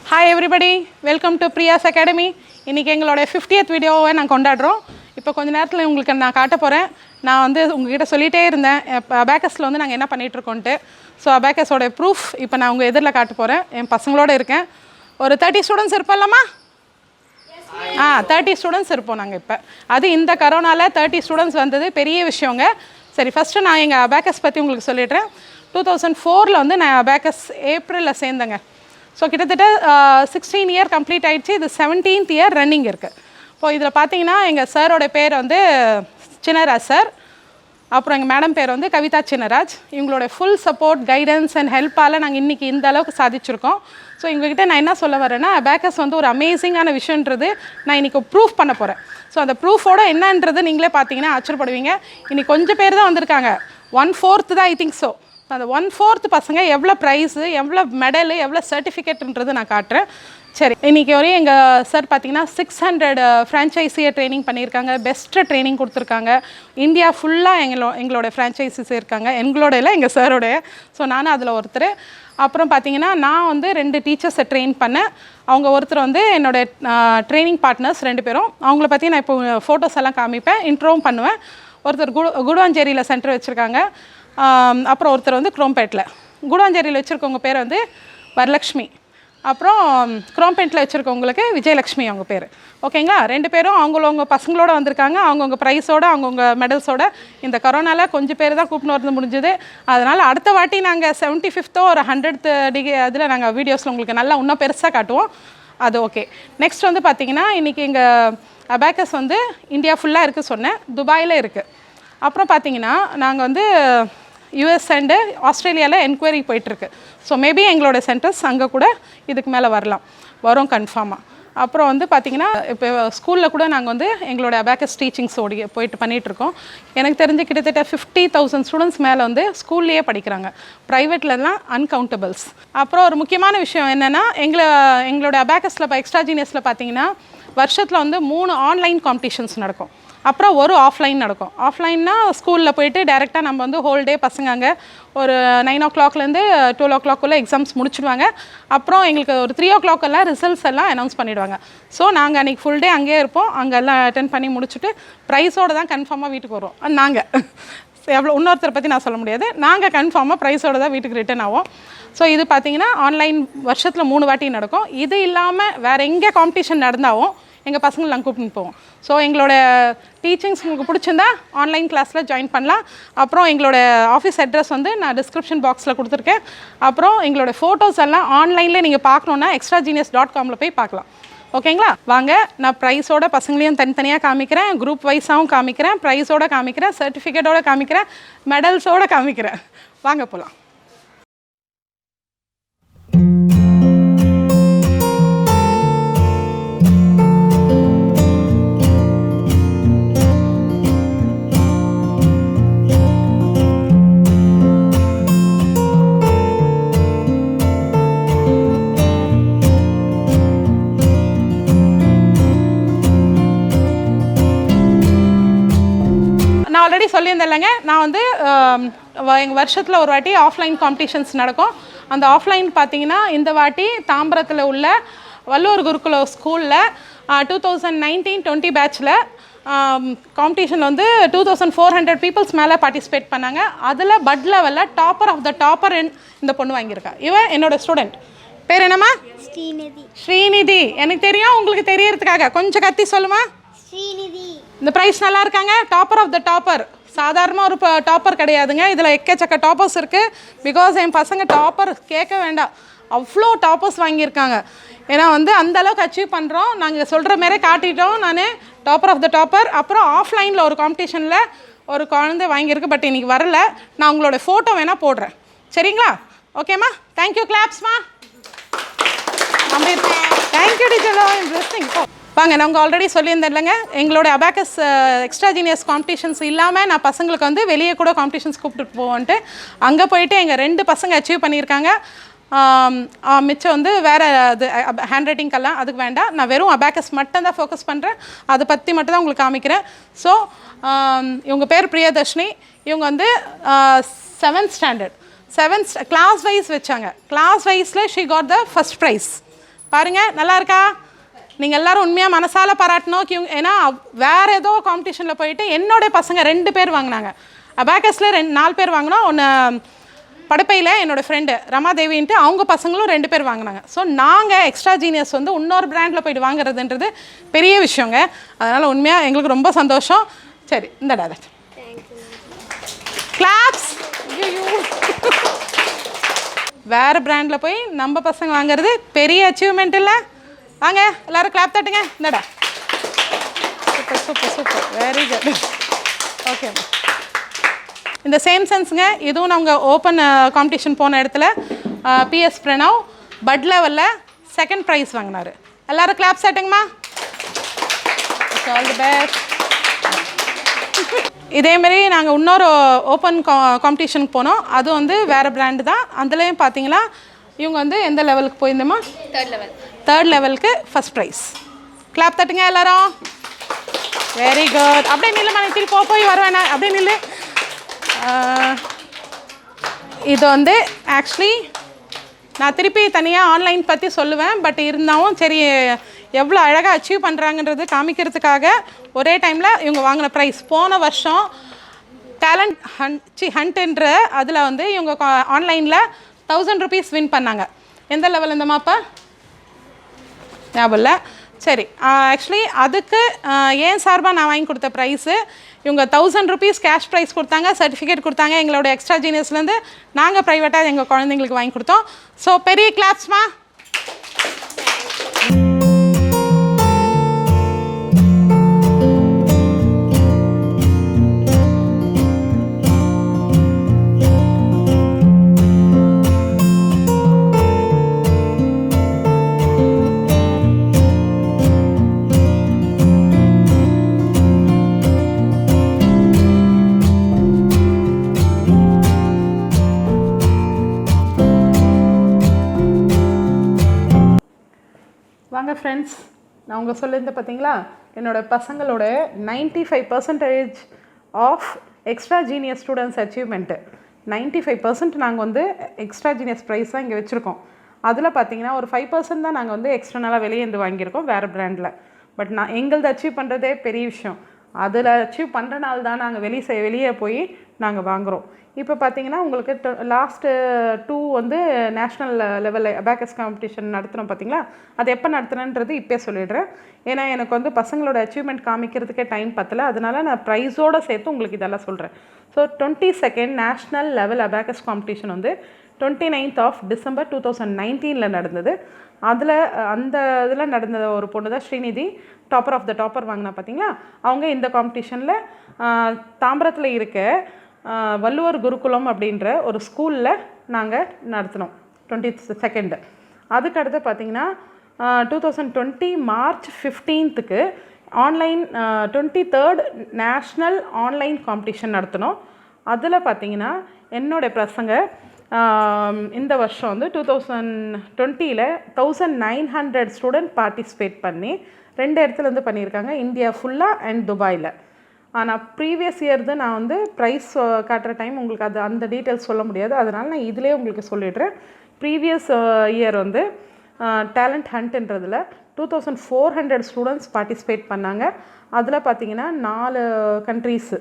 Hi everybody, welcome to Priya's Academy. இன்னைக்கு எங்களோட 50th வீடியோவை நான் கொண்டாடுறோம். இப்போ கொஞ்ச நேரத்தில் உங்களுக்கு நான் காட்ட போகிறேன். நான் வந்து உங்ககிட்ட சொல்லிகிட்டே இருந்தேன் அபாக்கஸில் வந்து நாங்கள் என்ன பண்ணிகிட்ருக்கோன்ட்டு. ஸோ அபாக்கஸோட ப்ரூஃப் இப்போ நான் உங்கள் எதிரில் காட்ட போகிறேன். என் பசங்களோடு இருக்கேன். ஒரு 30 ஸ்டூடெண்ட்ஸ் இருப்போம்லம்மா? 30 ஸ்டூடெண்ட்ஸ் இருப்போம் நாங்கள் இப்போ. அது இந்த கரோனாவில் 30 ஸ்டூடெண்ட்ஸ் வந்தது பெரிய விஷயங்க. சரி, ஃபஸ்ட்டு நான் எங்கள் அபாக்கஸ் பற்றி உங்களுக்கு சொல்லிடுறேன். 2004 வந்து நான் அபாக்கஸ் ஏப்ரலில் சேர்ந்தேங்க. ஸோ கிட்டத்தட்ட 16 இயர் கம்ப்ளீட் ஆகிடுச்சு. இது 17th இயர் ரன்னிங் இருக்குது. இப்போ இதில் பார்த்தீங்கன்னா எங்கள் சாரோட பேர் வந்து சின்னராஜ் சார், அப்புறம் எங்கள் மேடம் பேர் வந்து கவிதா சின்னராஜ். இவங்களோட ஃபுல் சப்போர்ட், கைடன்ஸ் அண்ட் ஹெல்ப்பால் நாங்கள் இன்றைக்கி இந்த அளவுக்கு சாதிச்சிருக்கோம். ஸோ இவங்ககிட்ட நான் என்ன சொல்ல வரேன்னா, அபாக்கஸ் வந்து ஒரு அமேசிங்கான விஷயன்றது நான் இன்றைக்கி ப்ரூஃப் பண்ண போகிறேன். ஸோ அந்த ப்ரூஃபோட என்னன்றது நீங்களே பார்த்தீங்கன்னா ஆச்சரியப்படுவீங்க. இன்றைக்கி கொஞ்சம் பேர் தான் வந்திருக்காங்க, 1/4 தான் ஐ திங்க். ஸோ அந்த 1/4 பசங்க எவ்வளோ ப்ரைஸு, எவ்வளோ மெடலு, எவ்வளோ சர்டிஃபிகேட்ன்றது நான் காட்டுறேன். சரி, இன்றைக்கி வரையும் எங்கள் சார் பார்த்திங்கன்னா 600 ஃப்ரான்ச்சைஸியை ட்ரைனிங் பண்ணியிருக்காங்க. பெஸ்ட்டு ட்ரைனிங் கொடுத்துருக்காங்க. இந்தியா ஃபுல்லாக எங்களோட ஃப்ரான்ச்சைஸிஸ் இருக்காங்க. எங்களோட இல்லை, எங்கள் சாரோடைய. ஸோ நானும் அதில் ஒருத்தர். அப்புறம் பார்த்திங்கன்னா நான் வந்து 2 டீச்சர்ஸை ட்ரெயின் பண்ணேன். அவங்க ஒருத்தர் வந்து என்னோடய ட்ரைனிங் பார்ட்னர்ஸ் 2 பேரும். அவங்கள பற்றி நான் இப்போ ஃபோட்டோஸ் எல்லாம் காமிப்பேன், இன்ட்ரோவும் பண்ணுவேன். ஒருத்தர் குடுவாஞ்சேரியில் சென்டர் வச்சுருக்காங்க. அப்புறம் ஒருத்தர் வந்து குரோம்பேட்டில். குடுவாஞ்சேரியில் வச்சுருக்கவங்க பேர் வந்து வரலக்ஷ்மி. அப்புறம் குரோம்பேட்டில் வச்சுருக்கவங்களுக்கு விஜயலக்ஷ்மி அவங்க பேர். ஓகேங்களா? 2 பேரும் அவங்களவங்க பசங்களோட வந்திருக்காங்க. அவங்கவுங்க ப்ரைஸோடு, அவங்கவுங்க மெடல்ஸோட. இந்த கொரோனாவில் கொஞ்சம் பேர் தான் கூப்பிட்டு வரது முடிஞ்சுது. அதனால் அடுத்த வாட்டி நாங்கள் 75th ஒரு 100th அதில் நாங்கள் வீடியோஸில் உங்களுக்கு நல்லா இன்னும் பெருசாக காட்டுவோம். அது ஓகே. நெக்ஸ்ட் வந்து பார்த்திங்கன்னா இன்றைக்கி எங்கள் அபாக்கஸ் வந்து இந்தியா ஃபுல்லாக இருக்குது சொன்னேன், துபாயில் இருக்குது. அப்புறம் பார்த்திங்கன்னா நாங்கள் வந்து யூஎஸ் அண்டு ஆஸ்திரேலியாவில் என்கொயரி போயிட்டுருக்கு. ஸோ மேபி எங்களோட சென்டர்ஸ் அங்கே கூட இதுக்கு மேலே வரும் கன்ஃபார்மாக. அப்புறம் வந்து பார்த்திங்கன்னா இப்போ ஸ்கூலில் கூட நாங்கள் வந்து எங்களோட அபாக்கஸ் டீச்சிங்ஸ் போயிட்டு பண்ணிகிட்ருக்கோம். எனக்கு தெரிஞ்சு கிட்டத்தட்ட 50,000 ஸ்டூடெண்ட்ஸ் மேலே வந்து ஸ்கூல்லையே படிக்கிறாங்க. ப்ரைவேட்லலாம் அன்கவுண்டபிள்ஸ். அப்புறம் ஒரு முக்கியமான விஷயம் என்னென்னா, எங்களோட அபாக்கஸில் இப்போ எக்ஸ்ட்ராஜீனியஸில் பார்த்திங்கன்னா வருஷத்தில் வந்து 3 ஆன்லைன் காம்படிஷன்ஸ் நடக்கும். அப்புறம் ஒரு ஆஃப்லைன் நடக்கும். ஆஃப்லைன்னா ஸ்கூலில் போயிட்டு டைரெக்டாக நம்ம வந்து ஹோல் டே பசங்க அங்கே ஒரு 9 o'clockலேருந்து 12 o'clock எக்ஸாம்ஸ் முடிச்சுடுவாங்க. அப்புறம் எங்களுக்கு ஒரு 3 o'clock ரிசல்ட்ஸ் எல்லாம் அனௌன்ஸ் பண்ணிவிடுவாங்க. ஸோ நாங்கள் அன்றைக்கி ஃபுல் டே அங்கேயே இருப்போம். அங்கெல்லாம் அட்டென்ட் பண்ணி முடிச்சுட்டு ப்ரைஸோடு தான் கன்ஃபார்மாக வீட்டுக்கு வரும். நாங்கள் எவ்வளோ இன்னொருத்தரை பற்றி நான் சொல்ல முடியாது. நாங்கள் கன்ஃபார்மாக ப்ரைஸோடு தான் வீட்டுக்கு ரிட்டர்ன் ஆகும். ஸோ இது பார்த்திங்கன்னா ஆன்லைன் வருஷத்தில் 3 வாட்டி நடக்கும். இது இல்லாமல் வேறு எங்கே காம்படிஷன் நடந்தாலும் எங்கள் பசங்களை நாங்கள் கூப்பிட்டு போவோம். ஸோ எங்களோட டீச்சிங்ஸ் உங்களுக்கு பிடிச்சிருந்தா ஆன்லைன் கிளாஸில் ஜாயின் பண்ணலாம். அப்புறம் எங்களோட ஆஃபீஸ் அட்ரஸ் வந்து நான் டிஸ்கிரிப்ஷன் பாக்ஸில் கொடுத்துருக்கேன். அப்புறம் எங்களோட ஃபோட்டோஸ் எல்லாம் ஆன்லைனில் நீங்கள் பார்க்கணுன்னா xtragenius.com போய் பார்க்கலாம். ஓகேங்களா? வாங்க, நான் ப்ரைஸோட பசங்களையும் தனித்தனியாக காமிக்கிறேன், குரூப் வைஸாகவும் காமிக்கிறேன், ப்ரைஸோடு காமிக்கிறேன், சர்டிஃபிகேட்டோடு காமிக்கிறேன், மெடல்ஸோடு காமிக்கிறேன். வாங்க போகலாம். ஆல்ரெடி சொல்லியிருந்தேன் இல்லைங்க, நான் வந்து எங்கள் வருஷத்தில் ஒரு வாட்டி ஆஃப்லைன் காம்படிஷன்ஸ் நடக்கும். அந்த ஆஃப்லைன் பார்த்திங்கன்னா இந்த வாட்டி தாம்பரத்தில் உள்ள வல்லூர் குருகுல ஸ்கூலில் 2019-20 பேட்சில் காம்படிஷன் வந்து 2400 பீப்புள்ஸ் மேலே பார்ட்டிசிபேட் பண்ணாங்க. அதில் பட் லெவலில் டாப்பர் ஆஃப் த டாப்பர் இந்த பொண்ணு வாங்கியிருக்கா. இவன் என்னோடய ஸ்டூடெண்ட். பேர் என்னம்மா? ஸ்ரீநிதி. எனக்கு தெரியும், உங்களுக்கு தெரியறதுக்காக கொஞ்சம் கத்தி சொல்லுமா. ஸ்ரீநிதி. இந்த ப்ரைஸ் நல்லா இருக்காங்க. Topper of the topper. சாதாரணமாக ஒரு டாப்பர் கிடையாதுங்க, இதில் எக்கச்சக்க டாப்பர்ஸ் இருக்குது. பிகாஸ் என் பசங்க டாப்பர் கேட்க வேண்டாம், அவ்வளோ டாப்பர்ஸ் வாங்கியிருக்காங்க. ஏன்னா வந்து அந்தளவுக்கு அச்சீவ் பண்ணுறோம். நாங்கள் சொல்கிற மாரி காட்டிட்டோம். நான் டாப்பர் ஆஃப் த டாப்பர். அப்புறம் ஆஃப்லைனில் ஒரு காம்படிஷனில் ஒரு குழந்தை வாங்கியிருக்கு, பட் இன்றைக்கி வரல. நான் உங்களோட ஃபோட்டோ வேணால் போடுறேன், சரிங்களா? ஓகேம்மா, தேங்க்யூ. கிளாப்ஸ்மா. Thank you teacher. இன்ட்ரெஸ்டிங். வாங்க, நாங்கள் ஆல்ரெடி சொல்லியிருந்தேன் இல்லைங்க, எங்களோட அபாக்கஸ் எக்ஸ்ட்ராஜீனியஸ் காம்படிஷன்ஸ் இல்லாமல் நான் பசங்களுக்கு வந்து வெளியே கூட காம்படிஷன்ஸ் கூப்பிட்டு போவோன்ட்டு அங்கே போயிட்டு எங்கள் 2 பசங்க அச்சீவ் பண்ணியிருக்காங்க. மிச்சம் வந்து வேறு அது ஹேண்ட் ரைட்டிங்கெல்லாம் அதுக்கு வேண்டாம். நான் வெறும் அபாக்கஸ் மட்டும் தான் ஃபோக்கஸ் பண்ணுறேன். அதை பற்றி மட்டும் தான் உங்களுக்கு காமிக்கிறேன். ஸோ இவங்க பேர் பிரியதர்ஷினி. இவங்க வந்து 7th ஸ்டாண்டர்ட் கிளாஸ் வைஸ் வச்சாங்க. கிளாஸ் வைஸில் she got the first prize. பாருங்கள் நல்லா இருக்கா? நீங்கள் எல்லோரும் உண்மையாக மனசால் பாராட்டணும். ஏன்னா வேறு ஏதோ காம்படிஷனில் போயிட்டு என்னோடய பசங்க 2 பேர் வாங்கினாங்க. அபாக்கஸில் 4 பேர் வாங்கினோம். ஒன்று படப்பையில் என்னோடய ஃப்ரெண்டு ரமாதேவின்ட்டு அவங்க பசங்களும் 2 பேர் வாங்கினாங்க. ஸோ நாங்கள் எக்ஸ்ட்ரா ஜீனியஸ் வந்து இன்னொரு பிராண்டில் போய்ட்டு வாங்குறதுன்றது பெரிய விஷயங்க. அதனால் உண்மையாக எங்களுக்கு ரொம்ப சந்தோஷம். சரி, இந்த டேரக்ட் கிளாப்ஸ். வேறு பிராண்டில் போய் நம்ம பசங்க வாங்குறது பெரிய அச்சீவ்மெண்ட் இல்லை? வாங்க எல்லோரும் கிளாப் தட்டுங்க. இந்தடா super super super, very good. Okay, இந்த சேம் சென்ஸுங்க. இதுவும் நாங்கள் ஓப்பன் காம்படிஷன் போன இடத்துல பிஎஸ் பிரணவ் பட் லெவலில் 2nd ப்ரைஸ் வாங்கினார். எல்லோரும் கிளாப் தட்டுங்கம்மா. All the best. இதேமாரி நாங்கள் இன்னொரு ஓப்பன் காம்படிஷனுக்கு போனோம். அது வந்து வேறு பிராண்டு தான். அதுலேயும் பார்த்தீங்கன்னா இவங்க வந்து எந்த லெவலுக்கு போயிருந்தோமா? 3rd லெவலுக்கு ஃபஸ்ட் ப்ரைஸ். கிளாப் தட்டுங்க எல்லோரும். Very good. அப்படியே நில்லு மனத்தில் போய் வருவேண்ணா, அப்படியே நில்லு. இது வந்து ஆக்சுவலி நான் திருப்பி தனியாக ஆன்லைன் பற்றி சொல்லுவேன். பட் இருந்தாலும் சரி, எவ்வளோ அழகாக அச்சீவ் பண்ணுறாங்கன்றது காமிக்கிறதுக்காக ஒரே டைமில் இவங்க வாங்கின ப்ரைஸ். போன வருஷம் டேலண்ட் ஹண்ட்ன்ற அதில் வந்து இவங்க ஆன்லைனில் 1000 rupees வின் பண்ணாங்க. எந்த லெவல் இந்த மாப்பா ஞாபகம் இல்லை. சரி, ஆக்சுவலி அதுக்கு ஏன் சார்பாக நான் வாங்கி கொடுத்த ப்ரைஸு, இவங்க 1000 rupees கேஷ் ப்ரைஸ் கொடுத்தாங்க, சர்டிஃபிகேட் கொடுத்தாங்க. எங்களோட எக்ஸ்ட்ரா ஜீனியஸ்லேருந்து நாங்கள் ப்ரைவேட்டாக எங்கள் குழந்தைங்களுக்கு வாங்கி கொடுத்தோம். ஸோ பெரிய கிளாப்ஸ்மா. வாங்க ஃப்ரெண்ட்ஸ், நான் உங்கள் சொல்லியிருந்தேன் பார்த்தீங்களா, என்னோடய பசங்களோட 95% of extra genius students achievement 95% நாங்கள் வந்து எக்ஸ்ட்ரா ஜீனியஸ் ப்ரைஸ் தான் இங்கே வச்சுருக்கோம். அதில் பார்த்தீங்கன்னா ஒரு 5% தான் நாங்கள் வந்து எக்ஸ்டர்னலாக வெளியேந்து வாங்கியிருக்கோம் வேறு பிராண்டில். பட் எங்களது அச்சீவ் பண்ணுறதே பெரிய விஷயம். அதில் அச்சீவ் பண்ணுறனால தான் நாங்கள் வெளியே போய் நாங்கள் வாங்குகிறோம். இப்போ பார்த்தீங்கன்னா உங்களுக்கு லாஸ்ட்டு 2 வந்து நேஷ்னல் லெவலில் அபாக்கஸ் காம்படிஷன் நடத்துகிறோம் பார்த்தீங்களா. அது எப்போ நடத்துகிறேன்றது இப்போ சொல்லிடுறேன். ஏன்னா எனக்கு வந்து பசங்களோட அச்சீவ்மெண்ட் காமிக்கிறதுக்கே டைம் பத்தலை. அதனால் நான் ப்ரைஸோடு சேர்த்து உங்களுக்கு இதெல்லாம் சொல்கிறேன். So 22nd national level abacus competition வந்து 29th December 2019 நடந்தது. அதில் அந்த இதில் நடந்த ஒரு பொண்ணு தான் Srinidhi, topper of the topper வாங்கினா பார்த்தீங்களா. அவங்க இந்த காம்படிஷனில் தாம்பரத்தில் இருக்க வள்ளுவர் குருகுலம் அப்படின்ற ஒரு ஸ்கூலில் நாங்கள் நடத்தினோம் 22nd. அதுக்கடுத்து பார்த்திங்கன்னா 2020 March 15th online 23rd national online competition நடத்தினோம். அதில் பார்த்திங்கன்னா என்னோடய பசங்க இந்த வருஷம் வந்து 2020 1900 ஸ்டூடெண்ட் பார்ட்டிசிபேட் பண்ணி 2 இடத்துலேருந்து பண்ணியிருக்காங்க, இந்தியா ஃபுல்லாக அண்ட் துபாயில். ஆனால் ப்ரீவியஸ் இயர் தான் நான் வந்து ப்ரைஸ் காட்டுற டைம் உங்களுக்கு அந்த டீட்டெயில்ஸ் சொல்ல முடியாது. அதனால் நான் இதிலே உங்களுக்கு சொல்லிடுறேன். ப்ரீவியஸ் இயர் வந்து டேலண்ட் ஹண்ட்ன்றதில் 2400 ஸ்டூடெண்ட்ஸ் பார்ட்டிசிபேட் பண்ணாங்க. அதில் பார்த்திங்கன்னா 4 countries,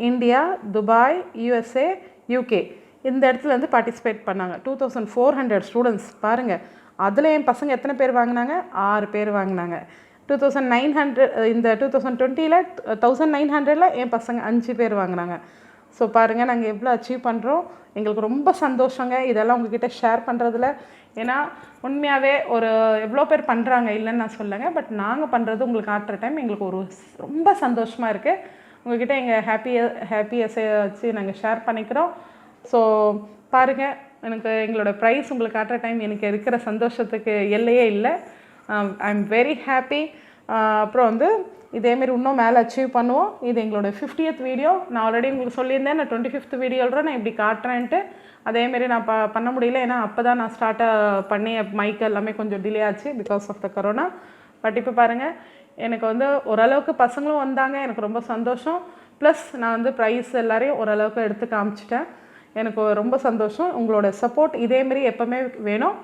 India, Dubai, USA, UK இந்த இடத்துலேருந்து பார்ட்டிசிபேட் பண்ணாங்க. 2400 ஸ்டூடெண்ட்ஸ் பாருங்கள். அதில் என் பசங்க எத்தனை பேர் வாங்கினாங்க? 6 பேர் வாங்கினாங்க. 2900 இந்த 2020 1900 என் பசங்க 5 பேர் வாங்கினாங்க. ஸோ பாருங்கள் நாங்கள் எவ்வளோ அச்சீவ் பண்ணுறோம். எங்களுக்கு ரொம்ப சந்தோஷங்க இதெல்லாம் உங்ககிட்ட ஷேர் பண்ணுறதுல. ஏன்னா உண்மையாகவே ஒரு எவ்வளோ பேர் பண்ணுறாங்க இல்லைன்னு நான் சொல்லுங்க. பட் நாங்கள் பண்ணுறது உங்களுக்கு காட்டுற டைம் எங்களுக்கு ஒரு ரொம்ப சந்தோஷமாக இருக்குது. உங்கள்கிட்ட எங்கள் ஹாப்பியஸை வச்சு நாங்கள் ஷேர் பண்ணிக்கிறோம். ஸோ பாருங்கள், எனக்கு எங்களோட ப்ரைஸ் உங்களுக்கு காட்டுற டைம் எனக்கு இருக்கிற சந்தோஷத்துக்கு எல்லையே இல்லை. I am very happy. அப்புறம் வந்து இதேமாரி இன்னும் மேலே அச்சீவ் பண்ணுவோம். இது எங்களோட 50th வீடியோ. நான் ஆல்ரெடி உங்களுக்கு சொல்லியிருந்தேன் நான் 25th வீடியோவில் நான் இப்படி காட்டுறேன்ட்டு. அதேமாரி நான் பண்ண முடியல. ஏன்னா அப்போ தான் நான் ஸ்டார்ட்டாக பண்ணி மைக் எல்லாமே கொஞ்சம் டிலே ஆச்சு because of the corona. But இப்போ பாருங்கள், எனக்கு வந்து ஓரளவுக்கு பசங்களும் வந்தாங்க, எனக்கு ரொம்ப சந்தோஷம். ப்ளஸ் நான் வந்து ப்ரைஸ் எல்லாரையும் ஓரளவுக்கு எடுத்து காமிச்சிட்டேன். எனக்கு ரொம்ப சந்தோஷம். உங்களோட சப்போர்ட் இதேமாரி எப்போவுமே வேணும்.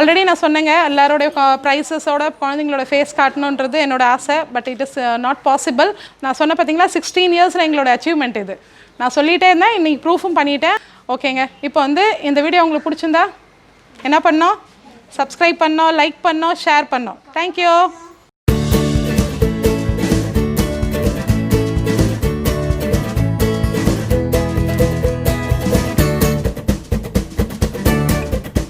ஆல்ரெடி நான் சொன்னேங்க எல்லாரோடைய ப்ரைஸஸோட குழந்தைங்களோட ஃபேஸ் காட்டணுன்றது என்னோட ஆசை. But it is not possible. நான் சொன்ன பார்த்தீங்களா 16 இயர்ஸில் எங்களோட அச்சீவ்மெண்ட் இது. நான் சொல்லிகிட்டே இருந்தேன், இன்றைக்கி ப்ரூஃபும் பண்ணிட்டேன். ஓகேங்க, இப்போ வந்து இந்த வீடியோ உங்களுக்கு பிடிச்சிருந்தா என்ன பண்ணோம்? சப்ஸ்கிரைப் பண்ணோம், லைக் பண்ணோம், ஷேர் பண்ணோம். தேங்க்யூ.